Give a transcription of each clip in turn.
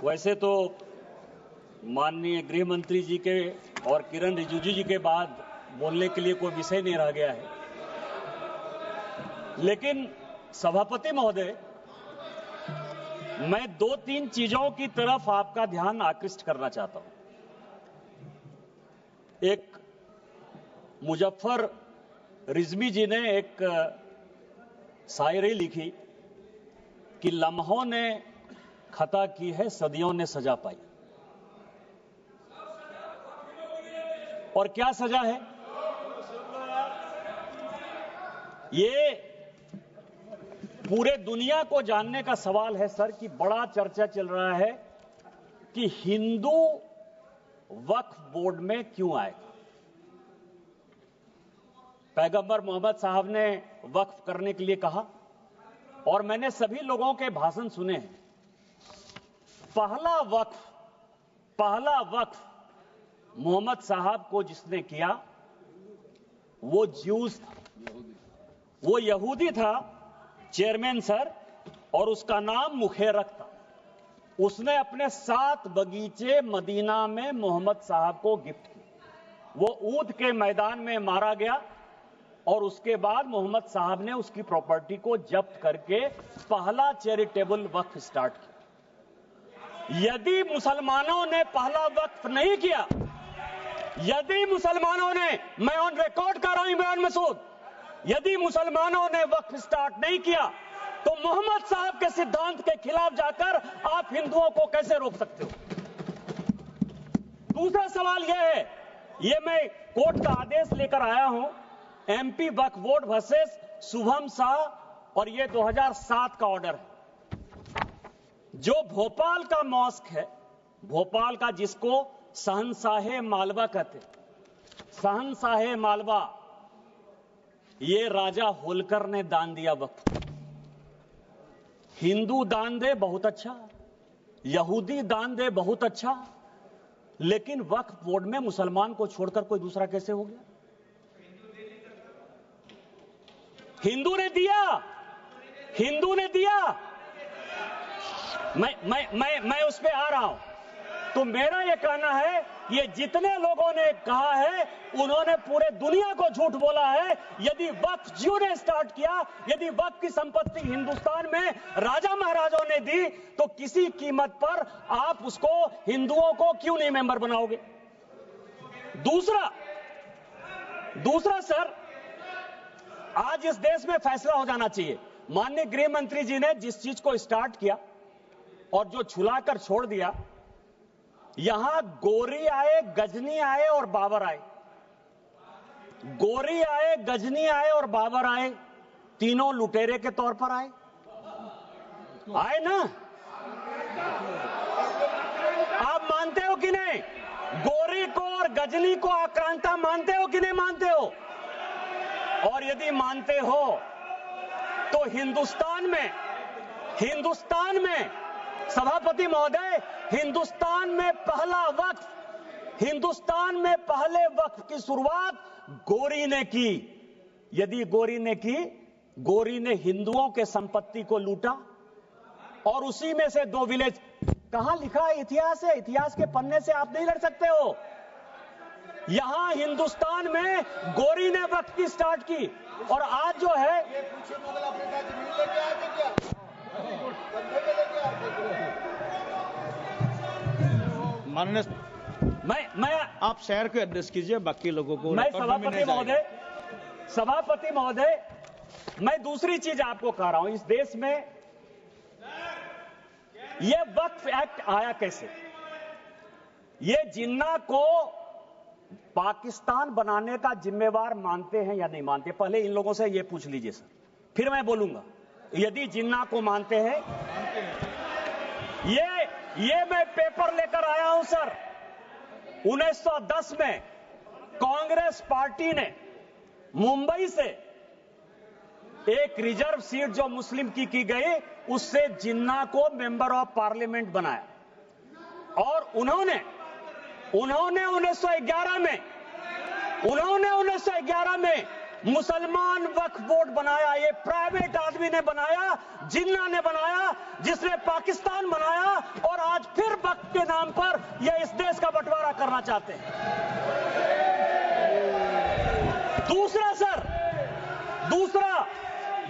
वैसे तो माननीय गृह मंत्री जी के और किरण रिजिजू जी के बाद बोलने के लिए कोई विषय नहीं रह गया है, लेकिन सभापति महोदय, मैं 2-3 चीजों की तरफ आपका ध्यान आकृष्ट करना चाहता हूं। एक मुजफ्फर रिजवी जी ने एक शायरी लिखी कि लम्हों ने खता की है, सदियों ने सजा पाई। और क्या सजा है? ये पूरे दुनिया को जानने का सवाल है सर, कि बड़ा चर्चा चल रहा है कि हिंदू वक्फ बोर्ड में क्यों आएगा। पैगंबर मोहम्मद साहब ने वक्फ करने के लिए कहा और मैंने सभी लोगों के भाषण सुने हैं। पहला वक्फ मोहम्मद साहब को जिसने किया वो ज्यूज था, वो यहूदी था चेयरमैन सर, और उसका नाम मुखेरक था। उसने अपने 7 बगीचे मदीना में मोहम्मद साहब को गिफ्ट किए। वो ऊद के मैदान में मारा गया और उसके बाद मोहम्मद साहब ने उसकी प्रॉपर्टी को जब्त करके पहला चैरिटेबल वक्फ स्टार्ट किया। यदि मुसलमानों ने पहला वक्फ नहीं किया, यदि मुसलमानों ने, मैं ऑन रिकॉर्ड कर रहा हूं बयान मसूद, यदि मुसलमानों ने वक्फ स्टार्ट नहीं किया तो मोहम्मद साहब के सिद्धांत के खिलाफ जाकर आप हिंदुओं को कैसे रोक सकते हो? दूसरा सवाल यह है, यह मैं कोर्ट का आदेश लेकर आया हूं, एमपी वक्फ बोर्ड वर्सेस शुभम शाह, और यह 2007 का ऑर्डर है। जो भोपाल का मॉस्क है, भोपाल का, जिसको शहंशाहे मालवा कहते, शहंशाहे मालवा, ये राजा होलकर ने दान दिया वक्फ। हिंदू दान दे बहुत अच्छा, यहूदी दान दे बहुत अच्छा, लेकिन वक्फ बोर्ड में मुसलमान को छोड़कर कोई दूसरा कैसे हो गया? हिंदू ने दिया, हिंदू ने दिया। मैं उस पे आ रहा हूं। तो मेरा यह कहना है, ये जितने लोगों ने कहा है उन्होंने पूरे दुनिया को झूठ बोला है। यदि वक्फ जियो ने स्टार्ट किया, यदि वक्फ की संपत्ति हिंदुस्तान में राजा महाराजाओं ने दी, तो किसी कीमत पर आप उसको, हिंदुओं को क्यों नहीं मेंबर बनाओगे? दूसरा सर, आज इस देश में फैसला हो जाना चाहिए। माननीय गृह मंत्री जी ने जिस चीज को स्टार्ट किया और जो छुलाकर छोड़ दिया, यहां गोरी आए, गजनी आए और बाबर आए, गोरी आए, गजनी आए और बाबर आए, तीनों लुटेरे के तौर पर आए ना? आप मानते हो कि नहीं? गोरी को और गजनी को आक्रांता मानते हो कि नहीं मानते हो? और यदि मानते हो तो हिंदुस्तान में सभापति महोदय, हिंदुस्तान में पहले वक्फ की शुरुआत गोरी ने की। यदि गोरी ने की, गोरी ने हिंदुओं के संपत्ति को लूटा और उसी में से 2 विलेज, कहां लिखा है? इतिहास है, इतिहास के पन्ने से आप नहीं लड़ सकते हो। यहां हिंदुस्तान में गोरी ने वक्फ की स्टार्ट की, और आज जो है माननीय, मैं आप शहर को एड्रेस कीजिए, बाकी लोगों को। मैं सभापति महोदय, मैं दूसरी चीज आपको कह रहा हूं, इस देश में यह वक्फ एक्ट आया कैसे? ये जिन्ना को पाकिस्तान बनाने का जिम्मेवार मानते हैं या नहीं मानते? पहले इन लोगों से ये पूछ लीजिए सर, फिर मैं बोलूंगा। यदि जिन्ना को मानते हैं, ये मैं पेपर लेकर आया हूं सर। 1910 में कांग्रेस पार्टी ने मुंबई से एक रिजर्व सीट जो मुस्लिम की गई, उससे जिन्ना को मेंबर ऑफ पार्लियामेंट बनाया, और उन्होंने 1911 में मुसलमान वक्फ बोर्ड बनाया। ये प्राइवेट आदमी ने बनाया, जिन्ना ने बनाया, जिसने पाकिस्तान बनाया, और आज फिर वक्त के नाम पर ये इस देश का बंटवारा करना चाहते हैं। दूसरा सर,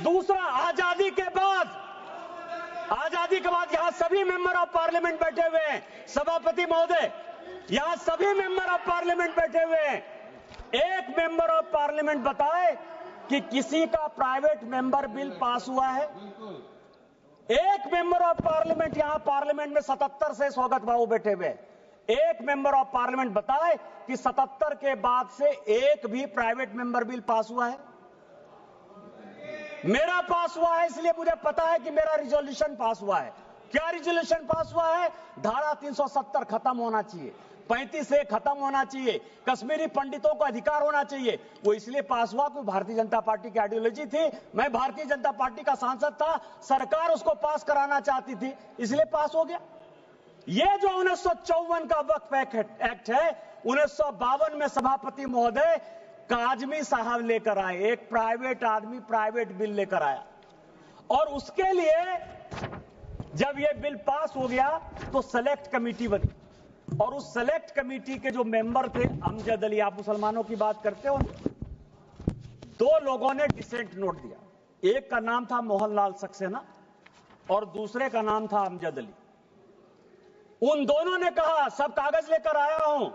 दूसरा आजादी के बाद यहां सभी मेंबर ऑफ पार्लियामेंट बैठे हुए हैं। सभापति महोदय, यहां सभी मेंबर ऑफ पार्लियामेंट बैठे हुए हैं। एक मेंबर ऑफ पार्लियामेंट बताए कि किसी का प्राइवेट मेंबर बिल पास हुआ है? एक मेंबर ऑफ पार्लियामेंट, यहां पार्लियामेंट में 77 से स्वागत बाबू बैठे हुए, एक मेंबर ऑफ पार्लियामेंट बताए कि 77 के बाद से एक भी प्राइवेट मेंबर बिल पास हुआ है? मेरा पास हुआ है, इसलिए मुझे पता है कि मेरा रिजोल्यूशन पास हुआ है। क्या रिजोल्यूशन पास हुआ है? धारा 370 खत्म होना चाहिए, 35 ए खत्म होना चाहिए, कश्मीरी पंडितों को अधिकार होना चाहिए। वो इसलिए पास हुआ क्योंकि भारतीय जनता पार्टी की आइडियोलॉजी थी। मैं भारतीय जनता पार्टी का सांसद था, सरकार उसको पास कराना चाहती थी, इसलिए पास हो गया। ये जो 1954 का वक्फ एक्ट है, 1952 में सभापति महोदय काजमी साहब लेकर आए, एक प्राइवेट आदमी प्राइवेट बिल लेकर आया, और उसके लिए जब ये बिल पास हो गया तो सेलेक्ट कमेटी बनी, और उस सेलेक्ट कमेटी के जो मेंबर थे अमजद अली, आप मुसलमानों की बात करते हो, दो लोगों ने डिसेंट नोट दिया। एक का नाम था मोहनलाल सक्सेना और दूसरे का नाम था अमजद अली। उन दोनों ने कहा, सब कागज लेकर आया हूं,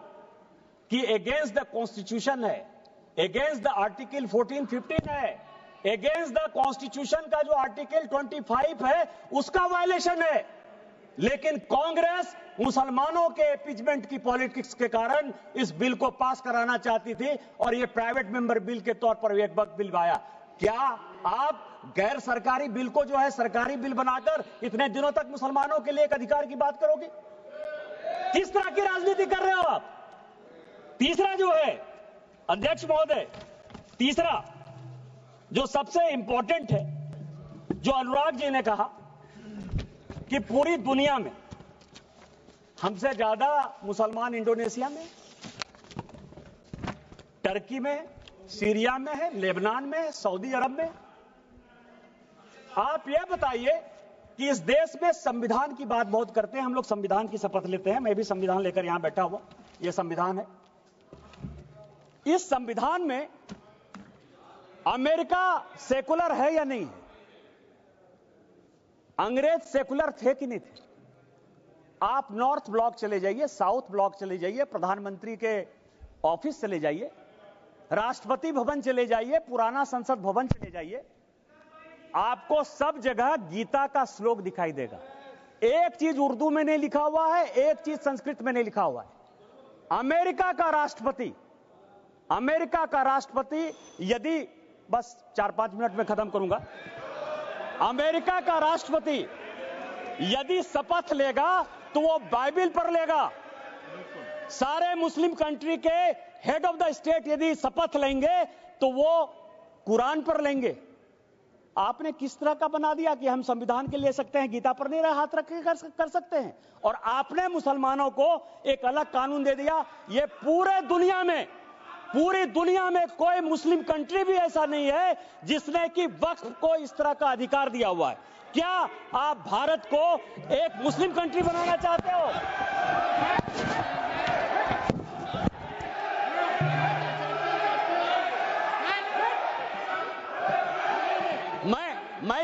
कि अगेंस्ट द कॉन्स्टिट्यूशन है, अगेंस्ट द आर्टिकल 14-15 है, अगेंस्ट द कॉन्स्टिट्यूशन का जो आर्टिकल 25 है उसका वायलेशन है। लेकिन कांग्रेस मुसलमानों के एपीजमेंट की पॉलिटिक्स के कारण इस बिल को पास कराना चाहती थी, और यह प्राइवेट मेंबर बिल के तौर पर एक वक्त बिल आया। क्या आप गैर सरकारी बिल को जो है सरकारी बिल बनाकर इतने दिनों तक मुसलमानों के लिए एक अधिकार की बात करोगे? किस तरह की राजनीति कर रहे हो आप? तीसरा जो है अध्यक्ष महोदय, तीसरा जो सबसे इंपॉर्टेंट है, जो अनुराग जी ने कहा कि पूरी दुनिया में हमसे ज्यादा मुसलमान इंडोनेशिया में, टर्की में, सीरिया में है, लेबनान में है, सऊदी अरब में। आप यह बताइए कि इस देश में संविधान की बात बहुत करते हैं, हम लोग संविधान की शपथ लेते हैं, मैं भी संविधान लेकर यहां बैठा हुआ, यह संविधान है। इस संविधान में अमेरिका सेकुलर है या नहीं है? अंग्रेज सेकुलर थे कि नहीं थे? आप नॉर्थ ब्लॉक चले जाइए, साउथ ब्लॉक चले जाइए, प्रधानमंत्री के ऑफिस चले जाइए, राष्ट्रपति भवन चले जाइए, पुराना संसद भवन चले जाइए, आपको सब जगह गीता का श्लोक दिखाई देगा। एक चीज उर्दू में नहीं लिखा हुआ है, एक चीज संस्कृत में नहीं लिखा हुआ है। अमेरिका का राष्ट्रपति यदि, बस 4-5 मिनट में खत्म करूंगा, अमेरिका का राष्ट्रपति यदि शपथ लेगा तो वो बाइबल पर लेगा। सारे मुस्लिम कंट्री के हेड ऑफ द स्टेट यदि शपथ लेंगे तो वो कुरान पर लेंगे। आपने किस तरह का बना दिया कि हम संविधान के ले सकते हैं, गीता पर नहीं हाथ रख के कर सकते हैं, और आपने मुसलमानों को एक अलग कानून दे दिया। ये पूरी दुनिया में कोई मुस्लिम कंट्री भी ऐसा नहीं है जिसने कि वक्फ को इस तरह का अधिकार दिया हुआ है। क्या आप भारत को एक मुस्लिम कंट्री बनाना चाहते हो? मैं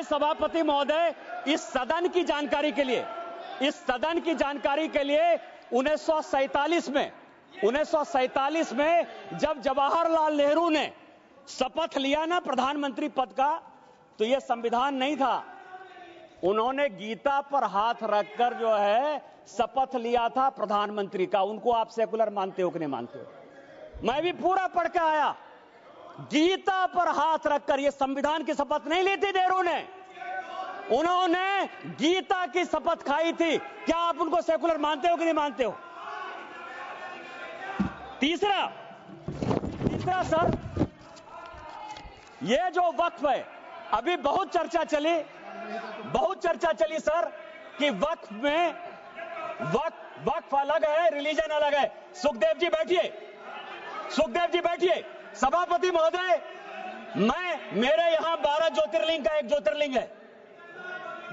सभापति महोदय इस सदन की जानकारी के लिए 1947 में जब जवाहरलाल नेहरू ने शपथ लिया ना प्रधानमंत्री पद का, तो यह संविधान नहीं था। उन्होंने गीता पर हाथ रखकर जो है शपथ लिया था प्रधानमंत्री का। उनको आप सेकुलर मानते हो कि नहीं मानते हो? मैं भी पूरा पढ़ के आया। गीता पर हाथ रखकर, यह संविधान की शपथ नहीं ली थी नेहरू ने, उन्होंने गीता की शपथ खाई थी। क्या आप उनको सेकुलर मानते हो कि नहीं मानते हो? तीसरा सर, ये जो वक्फ है, अभी बहुत चर्चा चली सर कि वक्फ में वक्फ अलग है, रिलीजन अलग है। सुखदेव जी बैठिए। सभापति महोदय, मेरे यहां 12 ज्योतिर्लिंग का एक ज्योतिर्लिंग है।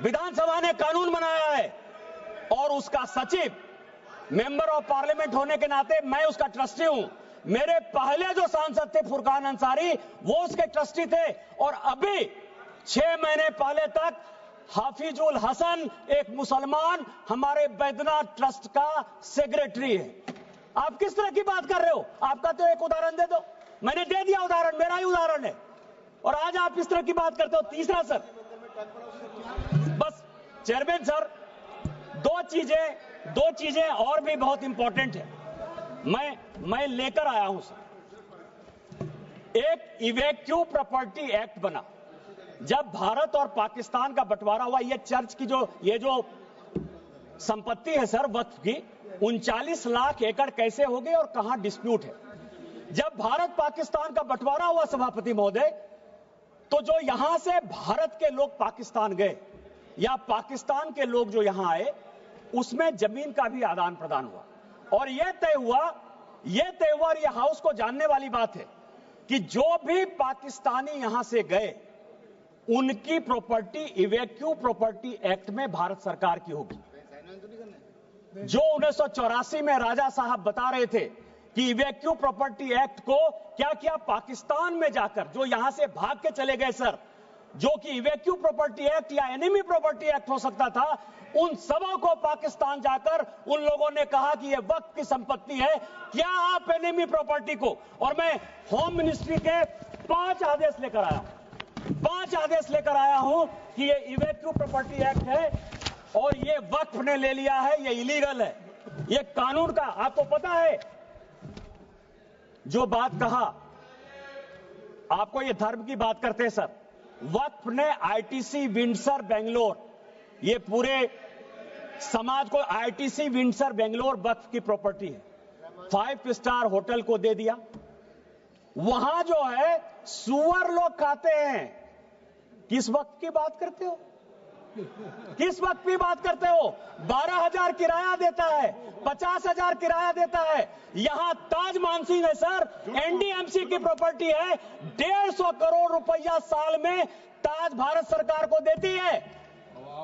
विधानसभा ने कानून बनाया है और उसका सचिव, मेंबर ऑफ पार्लियामेंट होने के नाते मैं उसका ट्रस्टी हूं। मेरे पहले जो सांसद थे फुरकान अंसारी, वो उसके ट्रस्टी थे, और अभी 6 महीने पहले तक हाफिजुल हसन, एक मुसलमान, हमारे बैद्यनाथ ट्रस्ट का सेक्रेटरी है। आप किस तरह की बात कर रहे हो? आपका तो एक उदाहरण दे दो। मैंने दे दिया उदाहरण, मेरा ही उदाहरण है, और आज आप इस तरह की बात करते हो। तीसरा सर, बस चेयरमैन सर, दो चीजें और भी बहुत इंपॉर्टेंट है, मैं लेकर आया हूं सर। एक इवैक्यू प्रॉपर्टी एक्ट बना। जब भारत और पाकिस्तान का बंटवारा हुआ, ये चर्च की ये जो संपत्ति है सर वक्फ की, 39 लाख एकड़ कैसे हो गई और कहां डिस्प्यूट है? जब भारत पाकिस्तान का बंटवारा हुआ सभापति महोदय, तो जो यहां से भारत के लोग पाकिस्तान गए या पाकिस्तान के लोग जो यहां आए, उसमें जमीन का भी आदान प्रदान हुआ, और यह तय हुआ, और यह हाउस को जानने वाली बात है कि जो भी पाकिस्तानी यहां से गए, उनकी प्रॉपर्टी इवैक्यू प्रॉपर्टी एक्ट में भारत सरकार की होगी। जो 1984 में राजा साहब बता रहे थे कि इवैक्यू प्रॉपर्टी एक्ट को क्या किया, पाकिस्तान में जाकर जो यहां से भाग के चले गए सर, जो कि इवैक्यू प्रॉपर्टी एक्ट या एनिमी प्रॉपर्टी एक्ट हो सकता था, उन सबों को पाकिस्तान जाकर उन लोगों ने कहा कि यह वक्त की संपत्ति है, क्या आप एनिमी प्रॉपर्टी को, और मैं होम मिनिस्ट्री के 5 आदेश लेकर आया हूं कि ये इवैक्यू प्रॉपर्टी एक्ट है और ये वक्फ ने ले लिया है, ये इलीगल है, ये कानून का। आपको पता है जो बात कहा, आपको ये धर्म की बात करते हैं सर, वक्फ ने आईटीसी विंडसर बेंगलोर, ये पूरे समाज को आईटीसी विंडसर बेंगलोर वक्फ की प्रॉपर्टी है, 5 स्टार होटल को दे दिया। वहां जो है सुअर लोग खाते हैं। किस वक्त की बात करते हो? किस वक्त की बात करते हो? 12,000 किराया देता है, 50,000 किराया देता है। यहां ताज मानसिंह है सर, एनडीएमसी की प्रॉपर्टी है, 150 करोड़ रुपया साल में ताज भारत सरकार को देती है।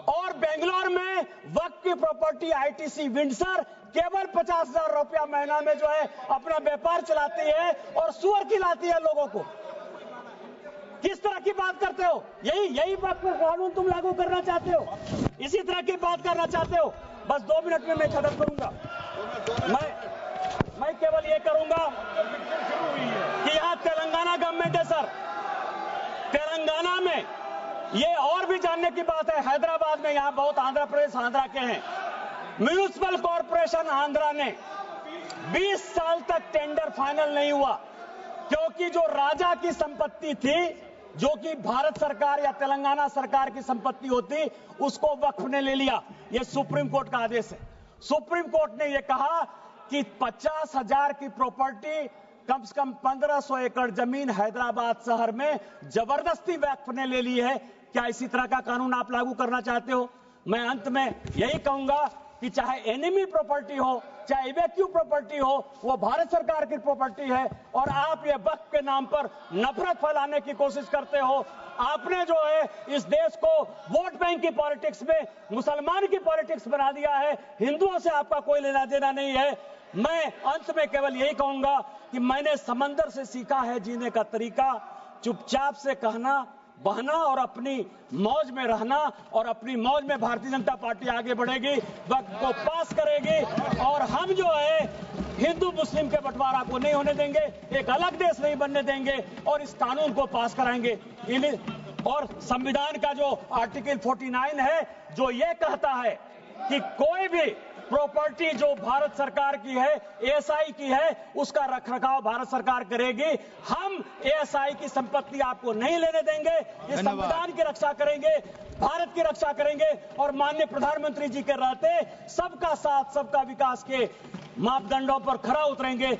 और बेंगलोर में वक्त की प्रॉपर्टी आईटीसी विंडसर केवल 50,000 रुपया महीना में जो है अपना व्यापार चलाती है और सुअर खिलाती है लोगों को। किस तरह की बात करते हो? यही वक्त का कानून तुम लागू करना चाहते हो? इसी तरह की बात करना चाहते हो? बस 2 मिनट में मैं खत्म करूंगा। मैं केवल ये करूंगा कि यहां तेलंगाना गवर्नमेंट है सर, तेलंगाना में ये और भी जानने की बात है, हैदराबाद में यहां बहुत आंध्र प्रदेश आंध्रा के हैं, म्युनिसिपल कॉर्पोरेशन आंध्रा ने 20 साल तक टेंडर फाइनल नहीं हुआ, क्योंकि जो राजा की संपत्ति थी, जो कि भारत सरकार या तेलंगाना सरकार की संपत्ति होती, उसको वक्फ ने ले लिया। यह सुप्रीम कोर्ट का आदेश है। सुप्रीम कोर्ट ने यह कहा कि 50,000 की प्रॉपर्टी, कम से कम 1500 एकड़ जमीन हैदराबाद शहर में जबरदस्ती वक्फ ने ले ली है। क्या इसी तरह का कानून आप लागू करना चाहते हो? मैं अंत में यही कहूंगा कि चाहे एनिमी प्रॉपर्टी हो, चाहे इवैक्यू प्रॉपर्टी हो, वो भारत सरकार की प्रॉपर्टी है, और आप ये वक्फ के नाम पर नफरत फैलाने की कोशिश करते हो। आपने जो है इस देश को वोट बैंक की पॉलिटिक्स में मुसलमान की पॉलिटिक्स बना दिया है। हिंदुओं से आपका कोई लेना देना नहीं है। मैं अंत में केवल यही कहूंगा कि मैंने समंदर से सीखा है जीने का तरीका, चुपचाप से कहना, बहना और अपनी मौज में रहना, और अपनी मौज में भारतीय जनता पार्टी आगे बढ़ेगी, वक्त को पास करेगी, और हम जो है हिंदू मुस्लिम के बंटवारा को नहीं होने देंगे, एक अलग देश नहीं बनने देंगे, और इस कानून को पास कराएंगे। और संविधान का जो आर्टिकल 49 है, जो ये कहता है कि कोई भी प्रॉपर्टी जो भारत सरकार की है, एएसआई की है, उसका रखरखाव भारत सरकार करेगी। हम एएसआई की संपत्ति आपको नहीं लेने देंगे। इस संविधान की रक्षा करेंगे, भारत की रक्षा करेंगे, और माननीय प्रधानमंत्री जी के रहते सबका साथ सबका विकास के मापदंडों पर खरा उतरेंगे।